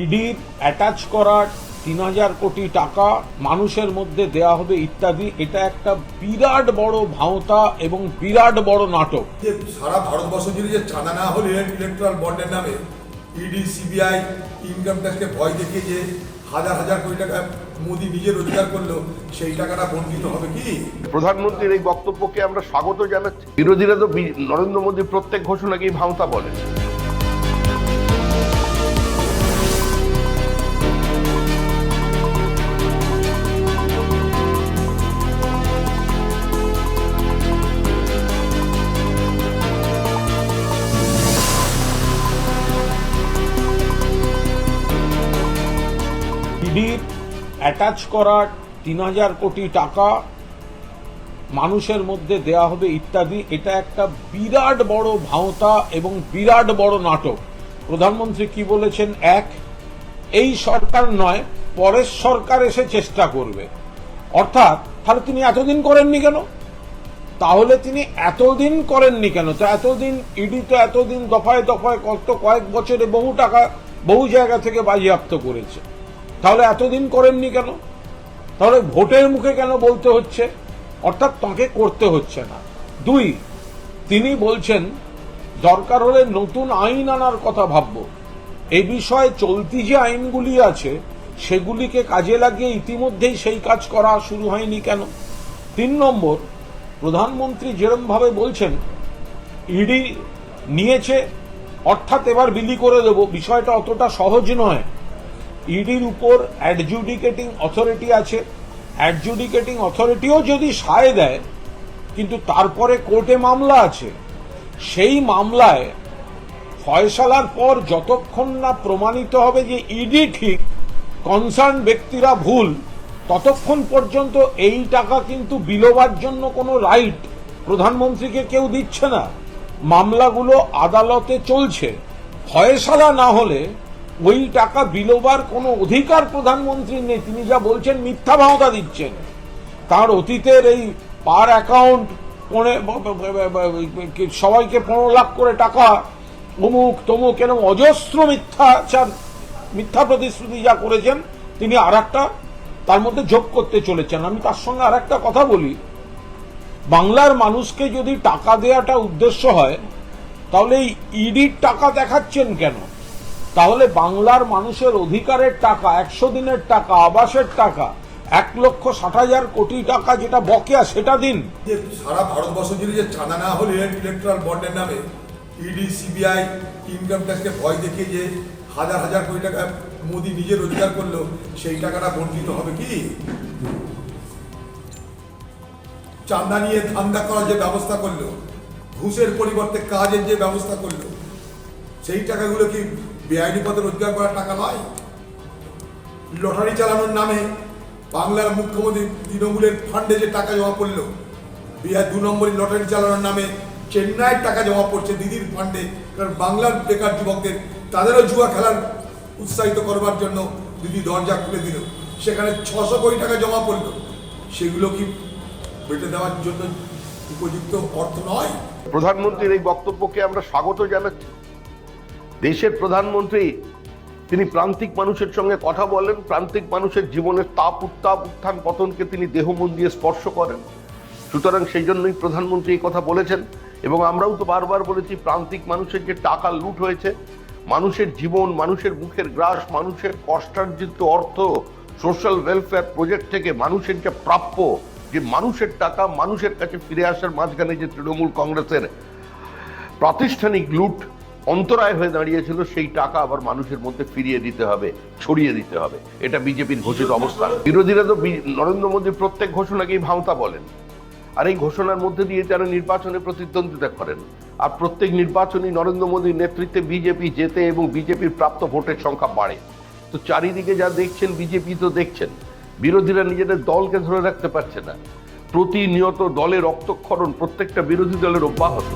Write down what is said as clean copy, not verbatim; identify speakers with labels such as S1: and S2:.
S1: ইডির অ্যাটাচ করা ৩,০০০ কোটি টাকা মানুষের মধ্যে দেয়া হবে ইত্যাদি, এটা একটা বিরাট বড় ভাঁওতা এবং বিরাট বড় নাটক।
S2: যে সারা ভারতবর্ষ জুড়ে যে চাঁদা না হলে ইলেকট্রাল বন্ডের নামে ইডি সিবিআই ইনকাম ট্যাক্সকে ভয় দেখিয়ে যে হাজার হাজার কোটি টাকা মোদি নিজে রোজগার করলো, সেই টাকাটা বঞ্চিত হবে কি?
S3: প্রধানমন্ত্রীর এই বক্তব্যকে আমরা স্বাগত জানাচ্ছি। বিরোধীরা তো নরেন্দ্র মোদীর প্রত্যেক ঘোষণাকেই ভাঁওতা বলেন।
S1: ইডির অ্যাটাচ করা ৩,০০০ কোটি টাকা মানুষের মধ্যে দেয়া হবে ইত্যাদি, এটা একটা বিরাট বড় ভাঁওতা এবং বিরাট বড় নাটক। প্রধানমন্ত্রী কি বলেছেন? এই সরকার নয়, পরের সরকার এসে চেষ্টা করবে। অর্থাৎ তাহলে তিনি এতদিন করেননি কেন? তো এতদিন ইডি তো এতদিন দফায় দফায় কয়েক বছরে বহু টাকা বহু জায়গা থেকে বাজেয়াপ্ত করেছে, তাহলে এতদিন করেননি কেন? তাহলে ভোটের মুখে কেন বলতে হচ্ছে? অর্থাৎ তাকে করতে হচ্ছে না। ২, তিনি বলছেন দরকার হলে নতুন আইন আনার কথা ভাববো। এই বিষয়ে চলতি যে আইনগুলি আছে সেগুলিকে কাজে লাগিয়ে ইতিমধ্যেই সেই কাজ করা শুরু হয়নি কেন? ৩ নম্বর, প্রধানমন্ত্রী যেরকম ভাবে বলছেন ইডি নিয়েছে অর্থাৎ এবার বিলি করে দেব, বিষয়টা অতটা সহজ নয়। ইডির উপর অ্যাডজুডিকেটিং অথরিটি আছে, অ্যাডজুডিকেটিং অথরিটিও যদি সায় দেয়, কিন্তু তারপরে কোর্টে মামলা আছে। সেই মামলায় ফয়সালার পর যতক্ষণ না প্রমাণিত হবে যে ইডি ঠিক, কনসার্ন ব্যক্তিরা ভুল, ততক্ষণ পর্যন্ত এই টাকা কিন্তু বিলোবার জন্য কোনো রাইট প্রধানমন্ত্রীকে কেউ দিচ্ছে না। মামলাগুলো আদালতে চলছে, ফয়সালা না হলে ওই টাকা বিলোবার কোনো অধিকার প্রধানমন্ত্রীর নেই। তিনি যা বলছেন মিথ্যা ভাঁওতা দিচ্ছেন। তার অতীতের এই পার অ্যাকাউন্ট সবাইকে ১৫ লাখ করে টাকা অমুক তমুক এরকম অজস্র মিথ্যা প্রতিশ্রুতি যা করেছেন, তিনি আর একটা তার মধ্যে যোগ করতে চলেছেন। আমি তার সঙ্গে আর একটা কথা বলি, বাংলার মানুষকে যদি টাকা দেওয়াটা উদ্দেশ্য হয় তাহলে এই ইডির টাকা দেখাচ্ছেন কেন? তাহলে বাংলার মানুষের অধিকারের টাকা, ১০০ দিনের টাকা, আবাসের টাকা, ১,৬০,০০০ কোটি টাকা যেটা বকেয়া সেটা দিন।
S2: যে সারা ভারতবর্ষ জুড়ে যে চাঁদা না হলে ইলেকট্রাল বন্ডের নামে ইডি সিবিআই ইনকাম ট্যাক্সকে ভয় দেখিয়ে যে হাজার হাজার কোটি টাকা মোদি নিজে রোজগার করলো, সেই টাকাটা বঞ্চিত হবে কি? চাঁদা নিয়ে ধান্দা করার যে ব্যবস্থা করলো, ঘুষের পরিবর্তে কাজের যে ব্যবস্থা করলো, সেই টাকাগুলো কি বেআইনি পথে রোজগার করার টাকা নয়? লটারি চালানোর নামে বাংলার মুখ্যমন্ত্রী তৃণমূলের ফান্ডে যে টাকা জমা পড়লো, ২ নম্বরই লটারি চালানোর নামে চেন্নাইয়ের টাকা জমা পড়ছে দিদির ফান্ডে। কারণ বাংলার বেকার যুবকদের তাদেরও জুয়া খেলার উৎসাহিত করবার জন্য দিদি দরজা খুলে দিল, সেখানে ৬০০ কোটি টাকা জমা পড়লো। সেগুলো কি বেটে দেওয়ার জন্য উপযুক্ত অর্থ নয়?
S3: প্রধানমন্ত্রীর এই বক্তব্যকে আমরা স্বাগত জানাচ্ছি। দেশের প্রধানমন্ত্রী তিনি প্রান্তিক মানুষের সঙ্গে কথা বলেন, প্রান্তিক মানুষের জীবনের তাপ উত্তাপ উত্থান পতনকে তিনি দেহমন দিয়ে স্পর্শ করেন। সুতরাং সেই জন্যই প্রধানমন্ত্রী এই কথা বলেছেন। এবং আমরাও তো বারবার বলেছি, প্রান্তিক মানুষের যে টাকা লুট হয়েছে, মানুষের জীবন, মানুষের মুখের গ্রাস, মানুষের কষ্টার্জিত অর্থ, সোশ্যাল ওয়েলফেয়ার প্রজেক্ট থেকে মানুষের যে প্রাপ্য, যে মানুষের টাকা মানুষের কাছে ফিরে আসার মাঝখানে যে তৃণমূল কংগ্রেসের প্রাতিষ্ঠানিক লুট অন্তরায় হয়ে দাঁড়িয়েছিল, সেই টাকা আবার মানুষের মধ্যে ফিরিয়ে দিতে হবে, ছড়িয়ে দিতে হবে। এটা বিজেপির ঘোষিত অবস্থান। বিরোধীরা তো নরেন্দ্র মোদীর প্রত্যেক ঘোষণাকেই ভাঁওতা বলেন, আর এই ঘোষণার মধ্যে দিয়ে তারা নির্বাচনে প্রতিদ্বন্দ্বিতা করেন। আর প্রত্যেক নির্বাচনই নরেন্দ্র মোদীর নেতৃত্বে বিজেপি জেতে এবং বিজেপির প্রাপ্ত ভোটের সংখ্যা বাড়ে। তো চারিদিকে যা দেখছেন, বিজেপি তো দেখছেন, বিরোধীরা নিজেদের দলকে ধরে রাখতে পারছে না। প্রতিনিয়ত দলের রক্তক্ষরণ প্রত্যেকটা বিরোধী দলের অব্যাহত।